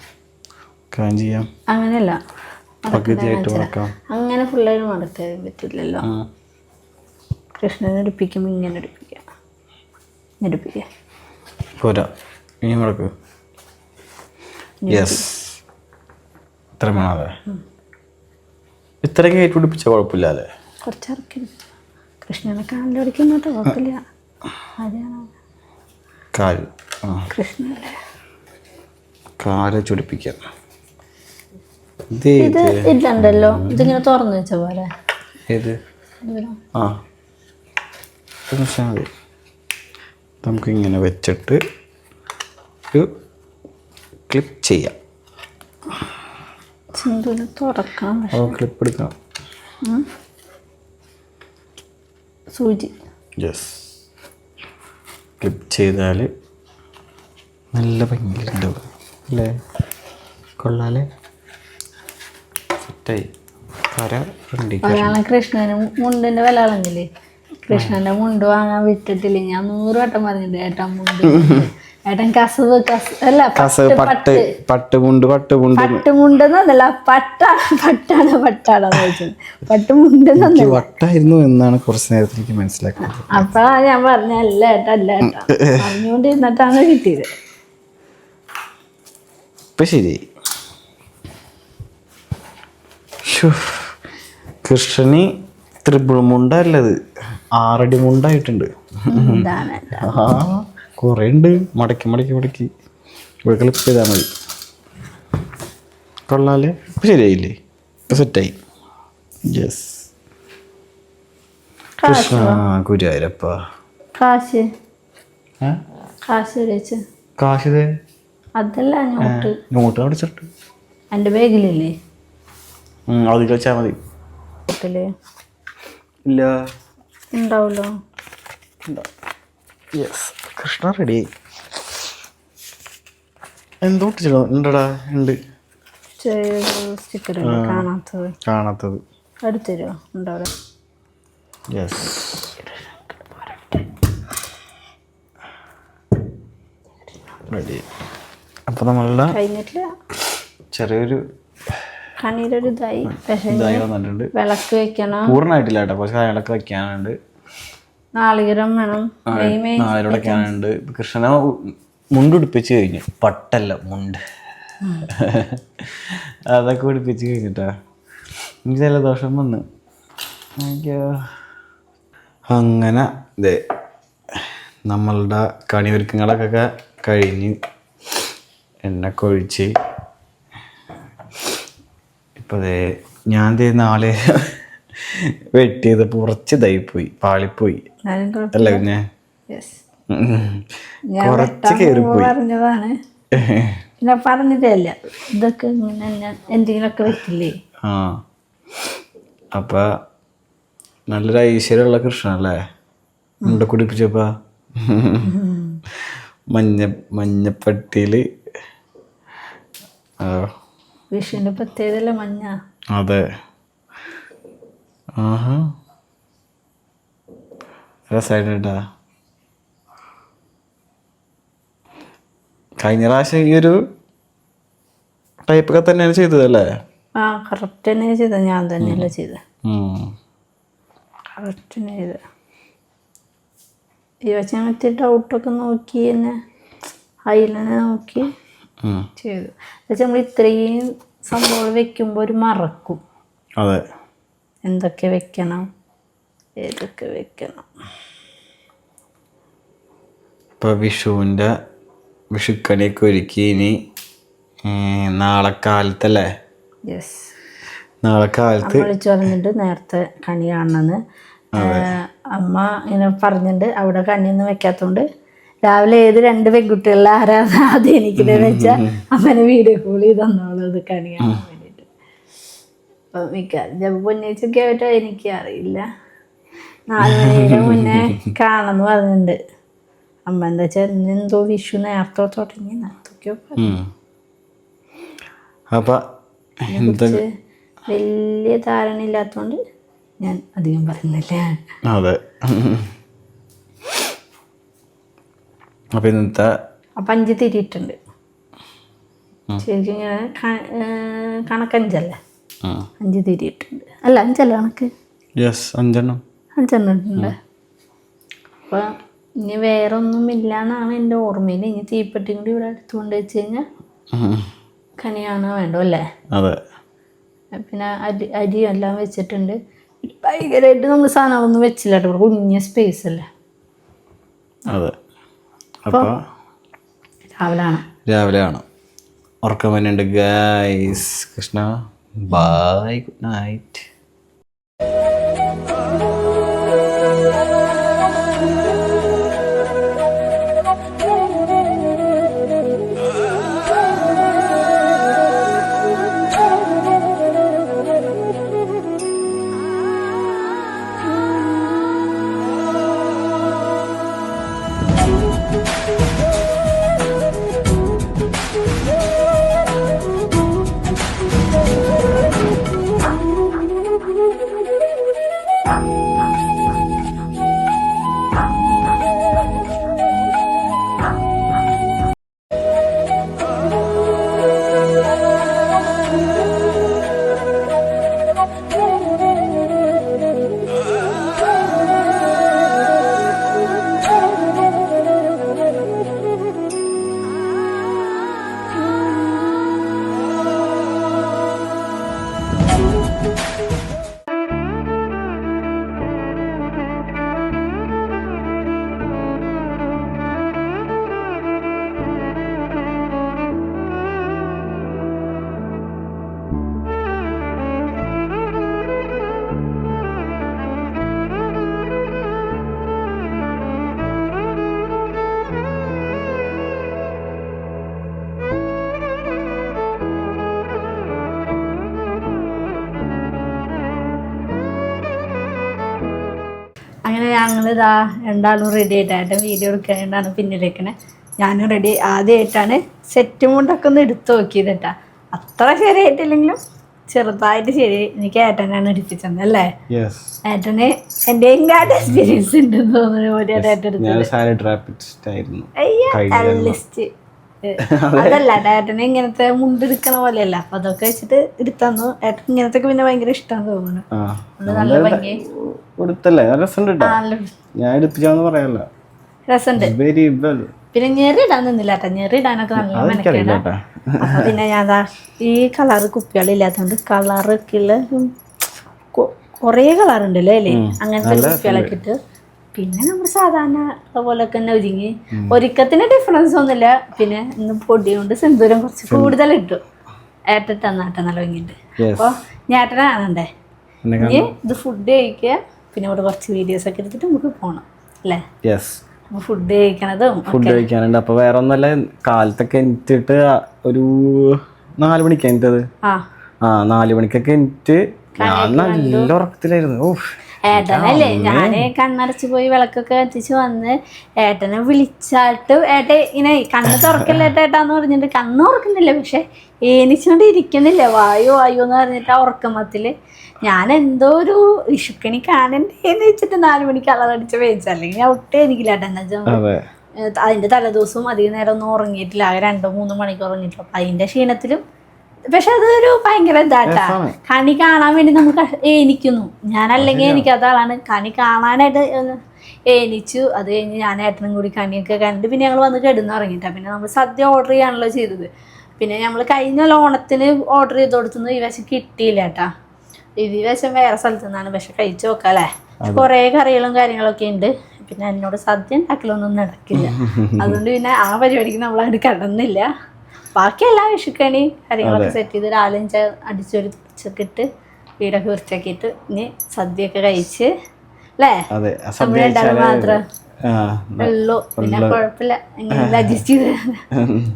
Speaker 2: കാര്യം ചെയ്യാം.
Speaker 1: അങ്ങനെയല്ല,
Speaker 2: പകുതിയായിട്ട് മടക്കാം.
Speaker 1: അങ്ങനെ ഫുള്ളായിട്ട് മടക്കാൻ പറ്റില്ലല്ലോ. കൃഷ്ണനെ എടുപ്പിക്കുമ്പോൾ ഇങ്ങനെ എടുപ്പിക്കാം.
Speaker 2: പോരാ, ഇനി മടക്ക്. യെസ്, ഇത്ര വേണം. അതെ, ഇത്രയും കയറ്റി പിടിപ്പിച്ച കുഴപ്പമില്ല അല്ലേ?
Speaker 1: കുറച്ചിറക്കി കൃഷ്ണനെ കാലിലടിക്കുന്നോട്ട് കുഴപ്പമില്ല.
Speaker 2: കാല്
Speaker 1: കൃഷ്ണല്ലേ
Speaker 2: കാല് ചുടിപ്പിക്കാം.
Speaker 1: ഇത് ഇല്ലണ്ടല്ലോ, ഇതിങ്ങനെ തുറന്നു വെച്ച പോലെ.
Speaker 2: ഏത്? മതി. നമുക്കിങ്ങനെ വെച്ചിട്ട് ഒരു ക്ലിപ്പ് ചെയ്യാം.
Speaker 1: തുറക്കാം.
Speaker 2: ക്ലിപ്പ് എടുക്കാം.
Speaker 1: സൂചി.
Speaker 2: യെസ്. ക്ലിപ്പ് ചെയ്താൽ നല്ല ഭംഗിയിലുണ്ടാവും അല്ലേ? കൊള്ളാലേ? സെറ്റായി.
Speaker 1: ഒരാളെ കൃഷ്ണന് മുണ്ടിന്റെ വില കളഞ്ഞില്ലേ? കൃഷ്ണന്റെ മുണ്ട് വാങ്ങാൻ വിട്ടിട്ടില്ല. ഞാൻ 100 വട്ടം പറഞ്ഞിട്ട് ഏട്ടാ മുണ്ട് ഏട്ടൻ കസവ് അല്ല
Speaker 2: പട്ട് പട്ടുമുണ്ട്
Speaker 1: പട്ടുമുണ്ടെന്നല്ല പട്ടാണോ ചോദിച്ചത്. പട്ടുമുണ്ടെന്നല്ല
Speaker 2: വട്ടായിരുന്നു എന്നാണ് കുറച്ച് നേരത്തെ എനിക്ക് മനസ്സിലാക്കുന്നത്.
Speaker 1: അപ്പഴാ ഞാൻ പറഞ്ഞ അല്ല ഏട്ടാ പറഞ്ഞുകൊണ്ടിരുന്നിട്ടാണ് കിട്ടിയത്.
Speaker 2: ഇപ്പൊ ശരി. കൃഷ്ണന് ത്രിപിൾ മുണ്ടല്ലത് 6 അടി മുണ്ടായിട്ടുണ്ട്. കുറേ ഉണ്ട്. മടക്കി ഇവിടെ ക്ലിപ്പ് ചെയ്താൽ മതി. കൊള്ളാല്ലേ? ഇപ്പൊ ശരിയായില്ലേ? സെറ്റായി. യെസ്. കൃഷ്ണ ഗുരുവായൂരപ്പ.
Speaker 1: കാശ്
Speaker 2: അതല്ല നോട്ട് അടിച്ചിട്ട്
Speaker 1: എൻ്റെ ബാഗിലില്ലേ?
Speaker 2: അത് കളിച്ചാൽ മതി. ഇല്ല
Speaker 1: ഉണ്ടാവല്ലോ.
Speaker 2: യെസ്. കൃഷ്ണ റെഡി. എന്തോട്ടാ ഉണ്ട്
Speaker 1: സ്റ്റിക്കർ കാണാത്തത് എടുത്തരുമോ? ഉണ്ടാവില്ല.
Speaker 2: യെസ്. റെഡി. അപ്പോൾ നമ്മളുടെ
Speaker 1: കഴിഞ്ഞിട്ടില്ല.
Speaker 2: ചെറിയൊരു
Speaker 1: കണ്ണീരൊരു ഇതായി.
Speaker 2: വന്നിട്ടുണ്ട്.
Speaker 1: വിളക്ക് വെക്കണം.
Speaker 2: പൂർണ്ണമായിട്ടില്ല കേട്ടോ. കുറച്ച് കാര്യങ്ങളൊക്കെ വെക്കാനുണ്ട്.
Speaker 1: നാളികേരം വേണം.
Speaker 2: നാളികേരം വെക്കാനുണ്ട്. കൃഷ്ണനെ മുണ്ടുടിപ്പിച്ച് കഴിഞ്ഞു. പട്ടല്ല മുണ്ട്. അതൊക്കെ പിടിപ്പിച്ച് കഴിഞ്ഞിട്ടാ എനിക്ക് ജലദോഷം വന്ന്. അങ്ങനെ ഇതേ നമ്മളുടെ കണിയൊരുക്കങ്ങളൊക്കെ കഴിഞ്ഞ് എണ്ണയൊക്കെ ഒഴിച്ച് ഇപ്പോൾ ഞാൻ നാളെ വെട്ടിയത് കുറച്ച് ഇതായിപ്പോയി, പാളിപ്പോയി. അല്ല പിന്നെ കുറച്ച് കയറിപ്പോയി.
Speaker 1: ഞാൻ പറഞ്ഞിട്ടല്ല ഇതൊക്കെ ഇങ്ങനെ എന്തെങ്കിലുമൊക്കെ വെക്കില്ലേ.
Speaker 2: ആ അപ്പം നല്ലൊരു ഐശ്വര്യമുള്ള കൃഷ്ണനല്ലേ മുണ്ട കുടിപ്പിച്ചപ്പാ. മഞ്ഞപ്പട്ടിയിൽ
Speaker 1: വിഷുവിൻ്റെ പ്രത്യേകതല്ലേ മഞ്ഞ.
Speaker 2: അതെ. ആഹാ രസമായിട്ടാ. കഴിഞ്ഞ പ്രാവശ്യം ഈ ഒരു ടൈപ്പൊക്കെ തന്നെയാണ് ചെയ്തതല്ലേ?
Speaker 1: ആ കറക്റ്റ് തന്നെ ചെയ്തത്. ഞാൻ തന്നെയല്ലേ ചെയ്തത്. കറക്റ്റ് തന്നെ ചെയ്തത്. ഈ വച്ച മറ്റേ ഡൗട്ടൊക്കെ നോക്കി തന്നെ അതിലെന്നെ നോക്കി ചെയ്തു. എന്നുവെച്ചാൽ നമ്മൾ ഇത്രയും സംഭവങ്ങൾ വെക്കുമ്പോൾ ഒരു മറക്കും.
Speaker 2: അതെ.
Speaker 1: എന്തൊക്കെ വെക്കണം, ഏതൊക്കെ വെക്കണം.
Speaker 2: ഇപ്പോൾ വിഷുക്കണിയൊക്കെ ഒരുക്കി. ഇനി നാളെ കാലത്തല്ലേ?
Speaker 1: യെസ്.
Speaker 2: നാളെ കാലത്ത്
Speaker 1: വിളിച്ചു പറഞ്ഞിട്ട് നേരത്തെ കണി കാണണമെന്ന് അമ്മ ഇങ്ങനെ പറഞ്ഞിട്ടുണ്ട്. അവിടെ കണിയൊന്നും വെക്കാത്തതുകൊണ്ട് രാവിലെ ഏത് 2 പെൺകുട്ടികളിൽ ആരാണ് ആദ്യം എനിക്കിതെന്ന് വെച്ചാൽ അമ്മനെ വീഡിയോ കോൾ ചെയ്ത് തന്നോളൂ കണി കാണാൻ വേണ്ടിയിട്ട്. അപ്പം മിക്ക പൊന്നേച്ചൊക്കെ ആയിട്ട് എനിക്ക് അറിയില്ല. 4 മണിയുടെ മുന്നേ കാണണമെന്ന് പറഞ്ഞിട്ടുണ്ട് അമ്മ. എന്താ വെച്ചാൽ എന്തോ വിഷു നേരത്തെ തുടങ്ങി നേരത്തൊക്കെയോ
Speaker 2: അപ്പം
Speaker 1: വലിയ ധാരണ ഇല്ലാത്തതുകൊണ്ട് ഞാൻ അധികം പറയുന്നില്ല.
Speaker 2: അതെ. അപ്പം ഇന്നത്തെ 5
Speaker 1: തിരിയിട്ടുണ്ട്. ശരിക്കും ഇങ്ങനെ കണക്കഞ്ചല്ലേ? 5 തിരിയിട്ടുണ്ട്. അല്ല 5 അല്ല കണക്ക്. 5 ഇട്ടുണ്ട്. അപ്പം ഇനി വേറെ ഒന്നും ഇല്ല എന്നാണ് എൻ്റെ ഓർമ്മയിൽ. ഇനി തീപ്പെട്ടി കൂടി ഇവിടെ അടുത്ത് കൊണ്ട് വെച്ച് കഴിഞ്ഞാൽ കണിയാണ് വേണ്ടോ അല്ലേ?
Speaker 2: അതെ.
Speaker 1: പിന്നെ അരി എല്ലാം വെച്ചിട്ടുണ്ട്. ഭയങ്കരമായിട്ട് നമ്മൾ സാധനങ്ങളൊന്നും വെച്ചില്ല കേട്ടോ. കുഞ്ഞ സ്പേസ് അല്ലേ?
Speaker 2: അതെ. അപ്പോൾ രാവിലെ ആണ്. ഉറക്കം വരുന്നുണ്ട് guys. Krishna bye, good night.
Speaker 1: അങ്ങനെ ഞങ്ങളിതാ രണ്ടാളും റെഡി ആയിട്ടായിട്ട് വീഡിയോ എടുക്കാനാണ് പിന്നിലേക്കണേ. ഞാനും റെഡി. ആദ്യമായിട്ടാണ് സെറ്റ് മുണ്ടൊക്കെ ഒന്ന് എടുത്ത് നോക്കിയത് കേട്ടാ. അത്ര ശരിയായിട്ടില്ലെങ്കിലും ചെറുതായിട്ട് ശരി. എനിക്ക് ഏട്ടനാണ് എടുപ്പിച്ചത് അല്ലേ? ഏട്ടന് എൻ്റെ എക്സ്പീരിയൻസ് ഉണ്ടെന്ന് തോന്നുന്നു. അതല്ല ഏട്ടന് ഇങ്ങനത്തെ മുണ്ടെടുക്കണ പോലെയല്ല. അപ്പൊ അതൊക്കെ വെച്ചിട്ട് എടുത്തന്നു. ഏട്ടൻ ഇങ്ങനത്തെ പിന്നെ ഭയങ്കര ഇഷ്ടം തോന്നുന്നു. നല്ല ഭംഗി രസമുണ്ട്. പിന്നെ ഞെറി ഇടാൻ നിന്നില്ല കേട്ടോ. ഞെറി ഇടാനൊക്കെ നല്ല മെനക്കേടാ. അപ്പൊ പിന്നെ ഞാൻ ഈ കളറ് കുപ്പികളില്ലാത്തോണ്ട് കളറൊക്കെ ഉള്ള കൊറേ കളറുണ്ടല്ലോ അല്ലേ? അങ്ങനത്തെ കുപ്പികളൊക്കെ ഇട്ട് പിന്നെ നമ്മൾ സാധാരണ അതുപോലൊക്കെ തന്നെ ഒരുങ്ങി. ഒരുക്കത്തിന് ഡിഫറൻസ് ഒന്നുമില്ല. പിന്നെ ഇന്ന് പൊടി കൊണ്ട് സിന്ദൂരം കുറച്ച് കൂടുതൽ ഇട്ടു. ഏട്ടിട്ടന്നാട്ടെ നല്ല ഭംഗിയുണ്ട്. അപ്പൊ ഞാട്ടനെ കാണണ്ടേ? ഇനി ഇത് ഫുഡ് കഴിക്കുക. പിന്നെ ഇവിടെ കുറച്ച് വീഡിയോസ് ഒക്കെ എടുത്തിട്ട് നമുക്ക് പോകണം അല്ലേ? ഫുഡ് കഴിക്കാനുണ്ട്.
Speaker 2: അപ്പൊ വേറെ ഒന്നല്ല, കാലത്തൊക്കെ എനിച്ചിട്ട് ഒരു 4 മണിക്ക് എനിറ്റത്. 4 മണിക്കൊക്കെ എനിറ്റ് ഞാൻ നല്ല ഉറക്കത്തിലായിരുന്നു.
Speaker 1: ഏട്ടനല്ലേ, ഞാന് കണ്ണടച്ച് പോയി വിളക്കൊക്കെ കത്തിച്ച് വന്ന് ഏട്ടനെ വിളിച്ചാട്ട് ഏട്ടൻ ഇങ്ങനെ കണ്ണ് തുറക്കല്ല ഏട്ടാന്ന് പറഞ്ഞിട്ട് കണ്ണ് തുറക്കുന്നില്ല. പക്ഷെ ഏനിച്ചോണ്ട് ഇരിക്കുന്നില്ല. വായു വായു എന്ന് പറഞ്ഞിട്ട് ആ ഉറക്കമത്തില് ഞാൻ എന്തോ ഒരു വിഷുക്കണി കാണണ്ടേന്ന് വെച്ചിട്ട് 4 മണിക്ക് അളവടിച്ച് വേവിച്ചു. അല്ലെങ്കിൽ ഞാൻ ഒട്ടും എനിക്കില്ല ഏട്ടൻ. എന്താ വെച്ചാൽ അതിന്റെ തലേദിവസവും അധികം നേരം ഒന്നും ഉറങ്ങിയിട്ടില്ല. 2-3 മണിക്ക് ഉറങ്ങിയിട്ടില്ല. അപ്പൊ അതിന്റെ ക്ഷീണത്തിലും. പക്ഷെ അതൊരു ഭയങ്കര ഇതാട്ടാ. കണി കാണാൻ വേണ്ടി നമുക്ക് ഏനിക്കുന്നു. ഞാനല്ലെങ്കിൽ എനിക്ക് അതാണ് കണി കാണാനായിട്ട് ഏനിച്ചു. അത് കഴിഞ്ഞ് ഞാൻ ഏട്ടനും കൂടി കണിയൊക്കെ കണ്ട് പിന്നെ ഞങ്ങൾ വന്ന് കിടന്നുറങ്ങിയിട്ടാ. പിന്നെ നമ്മൾ സദ്യ ഓർഡർ ചെയ്യാണല്ലോ ചെയ്തത്. പിന്നെ നമ്മൾ കഴിഞ്ഞ ഓണത്തിന് ഓർഡർ ചെയ്ത് കൊടുത്തു. ഈ വശം കിട്ടിയില്ല കേട്ടാ. ഈ വശം വേറെ സ്ഥലത്തു നിന്നാണ്. പക്ഷെ കഴിച്ചു നോക്കാം അല്ലേ? കുറേ കറികളും കാര്യങ്ങളൊക്കെ ഉണ്ട്. പിന്നെ എന്നോട് സദ്യ ഉണ്ടാക്കലൊന്നും നടക്കില്ല. അതുകൊണ്ട് പിന്നെ ആ പരിപാടിക്ക് നമ്മളങ്ങോട്ട് കടന്നില്ല. ബാക്കിയെല്ലാം വിഷുക്കണി കാര്യങ്ങളൊക്കെ സെറ്റ് ചെയ്ത് രാവിലെ അടിച്ചൊരു തുറച്ചൊക്കെ ഇട്ട് വീടൊക്കെ വൃത്തിയാക്കിയിട്ട് ഇനി സദ്യയൊക്കെ കഴിച്ച് അല്ലേ? മാത്രം ഉള്ളൂ. പിന്നെ കുഴപ്പമില്ല, എങ്ങനെ അഡ്ജസ്റ്റ് ചെയ്ത്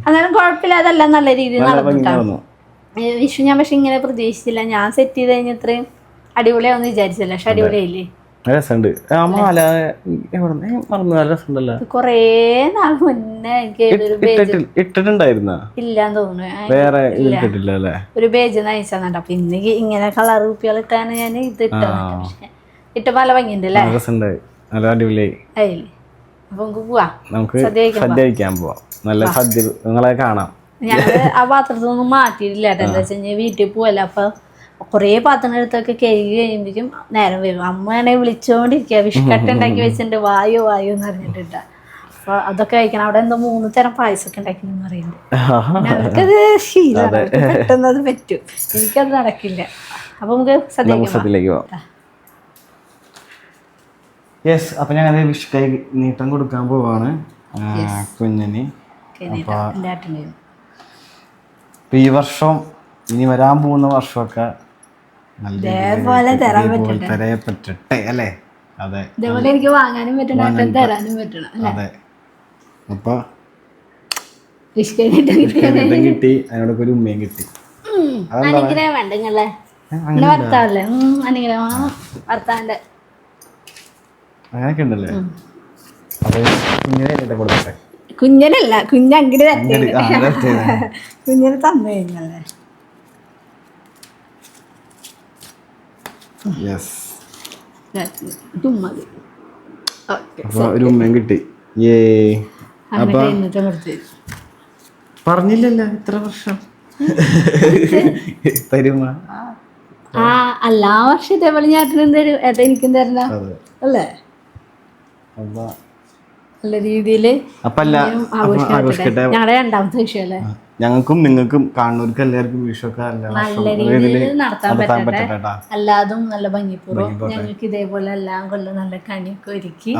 Speaker 1: അന്നേരം കുഴപ്പമില്ല. അതെല്ലാം നല്ല രീതിയിൽ നടന്നിട്ടാണ് വിഷു. ഞാൻ പക്ഷെ ഇങ്ങനെ പ്രതീക്ഷിച്ചില്ല. ഞാൻ സെറ്റ് ചെയ്ത് കഴിഞ്ഞ ഇത്രയും അടിപൊളിയാവുന്ന് വിചാരിച്ചില്ല. പക്ഷെ അടിപൊളിയായില്ലേ? കൊറേ നാൾ മുന്നേ ഇല്ലാന്ന് തോന്നുന്നു. ഒരു പേജ് നയിച്ചാന്നുണ്ട്. അപ്പൊ ഇന്ന് ഇങ്ങനെ കളർ കുപ്പികൾ ഇട്ടാണ് ഞാൻ ഇത് ഇട്ടത്. പക്ഷെ ഇട്ടപ്പോ നല്ല ഭംഗിയുണ്ട് അല്ലേ? അപ്പൊ നമുക്ക് പോവാം, സദ്യ കഴിക്കാൻ പോവാം.
Speaker 2: നല്ല സദ്യ നിങ്ങളെ കാണാം.
Speaker 1: ഞങ്ങള് ആ പാത്രത്തിൽ നിന്നും മാറ്റിയിട്ടില്ല കേട്ടോ. എന്താ വെച്ച് കഴിഞ്ഞാൽ വീട്ടിൽ പോവല്ല. അപ്പൊ കുറേ പാത്രങ്ങൾ എടുത്തൊക്കെ കഴുകി കഴിയുമ്പോഴേക്കും നേരം വരും. അമ്മയാണെങ്കിൽ വിളിച്ചോണ്ടിരിക്കുക. വിഷുക്കട്ട ഉണ്ടാക്കി വെച്ചിട്ടുണ്ട്, വായു വായു എന്ന് പറഞ്ഞിട്ടാ. അപ്പൊ അതൊക്കെ കഴിക്കണം. അവിടെ എന്തോ 3 തരം പായസമൊക്കെ ഉണ്ടാക്കിയെന്ന് പറയുന്നുണ്ട്. ഞങ്ങൾക്കത് ശീലമാണ്, പെട്ടെന്ന് അത് പറ്റും. എനിക്കത് നടക്കില്ല. അപ്പൊ നമുക്ക് സദ്യയിലേക്ക് പോവാം.
Speaker 2: അപ്പൊ ഞങ്ങൾ വിഷുക്കൈ നീട്ടം കൊടുക്കാൻ പോവാണ് കുഞ്ഞിന്. ഈ വർഷം ഇനി വരാൻ പോകുന്ന വർഷമൊക്കെ
Speaker 1: ഇതേപോലെ തരാൻ
Speaker 2: പറ്റട്ടെ അല്ലേ? അതെ,
Speaker 1: ഇതേപോലെ എനിക്ക് വാങ്ങാനും പറ്റണം, തരാനും പറ്റണം.
Speaker 2: അതെ. അപ്പൊ
Speaker 1: കിട്ടി,
Speaker 2: അതിനോടൊക്കെ ഒരു ഉമ്മയും കിട്ടി.
Speaker 1: അനുഗ്രഹം വേണ്ട നിങ്ങളെ ഭർത്താവല്ലേ? അനുഗ്രഹം ഭർത്താവിന്റെ
Speaker 2: അങ്ങനെയൊക്കെ ഉണ്ടല്ലേ? അപ്പൊ കുഞ്ഞിനെ കൊടുക്കട്ടെ.
Speaker 1: കുഞ്ഞനല്ല, കുഞ്ഞങ്ങനെ കുഞ്ഞിനെ തന്നു കഴിഞ്ഞല്ലേ?
Speaker 2: ഒരു ഉമ്മയും കിട്ടി. പറഞ്ഞില്ലല്ലോ ഇത്ര വർഷം തരുമാ.
Speaker 1: എല്ലാ വർഷം ഇതേപോലെ ഞാനും തരും, ഏട്ടാ എനിക്കും തരണ അല്ലേ? നല്ല രീതിയില് ഞങ്ങളുടെ 2ാമത്തെ വിഷു അല്ലേ?
Speaker 2: ഞങ്ങൾക്കും നിങ്ങൾക്കും കാണുന്നവർക്ക് എല്ലാവർക്കും വിഷുവൊക്കെ
Speaker 1: നല്ല രീതിയിൽ നടത്താൻ പറ്റട്ടെ. അല്ലാതും നല്ല ഭംഗിപ്പൂർവ്വം ഞങ്ങൾക്ക് ഇതേപോലെ എല്ലാം കൊല്ലം നല്ല കണിയൊക്കെ ഒരുക്കി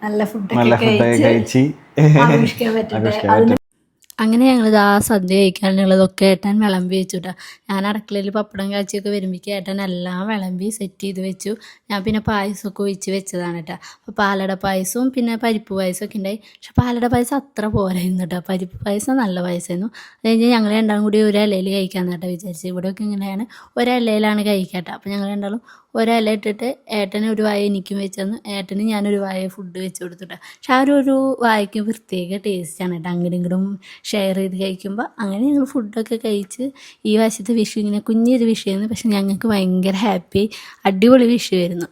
Speaker 1: നല്ല ഫുഡൊക്കെ കഴിച്ച് ആഘോഷിക്കാൻ പറ്റട്ടെ. അങ്ങനെ ഞങ്ങളിത് ആ സദ്യ കഴിക്കാനുള്ളതൊക്കെ ഏട്ടൻ വിളമ്പി വെച്ചുട്ടാ. ഞാൻ അടുക്കളയിൽ പപ്പടം കാച്ചിയൊക്കെ വരുമ്പോഴേക്കും ഏട്ടൻ എല്ലാം വിളമ്പി സെറ്റ് ചെയ്ത് വെച്ചു. ഞാൻ പിന്നെ പായസമൊക്കെ ഒഴിച്ച് വെച്ചതാണ് കേട്ടോ. അപ്പോൾ പാലട പായസവും പിന്നെ പരിപ്പ് പായസമൊക്കെ ഉണ്ടായി. പക്ഷെ പാലട പായസം അത്ര പോരായിരുന്നു കേട്ടോ. പരിപ്പ് പായസം നല്ല പായസമായിരുന്നു. അത് കഴിഞ്ഞ് ഞങ്ങൾ രണ്ടാളും കൂടി ഒരു ഇലയിൽ കഴിക്കാമെന്ന് കേട്ടോ വിചാരിച്ചു. ഇവിടെയൊക്കെ ഇങ്ങനെയാണ്, ഒരിലയിലാണ് കഴിക്കാട്ടോ. അപ്പോൾ ഞങ്ങൾ രണ്ടാളും ഒരില ഇട്ടിട്ട് ഏട്ടന് ഒരു വായ എനിക്കും വെച്ച് തന്നു, ഏട്ടന് ഞാനൊരു വായ ഫുഡ് വെച്ച് കൊടുത്തിട്ട്. പക്ഷെ ആ ഒരു വായയ്ക്ക് പ്രത്യേക ടേസ്റ്റാണ് കേട്ടോ, അങ്ങോട്ടും ഇങ്ങോട്ടും ഷെയർ ചെയ്ത് കഴിക്കുമ്പോൾ. അങ്ങനെ ഞങ്ങൾ ഫുഡൊക്കെ കഴിച്ച് ഈ വശത്തെ വിഷു ഇങ്ങനെ കുഞ്ഞൊരു വിഷുവായിരുന്നു, പക്ഷെ ഞങ്ങൾക്ക് ഭയങ്കര ഹാപ്പി, അടിപൊളി വിഷുവായിരുന്നു.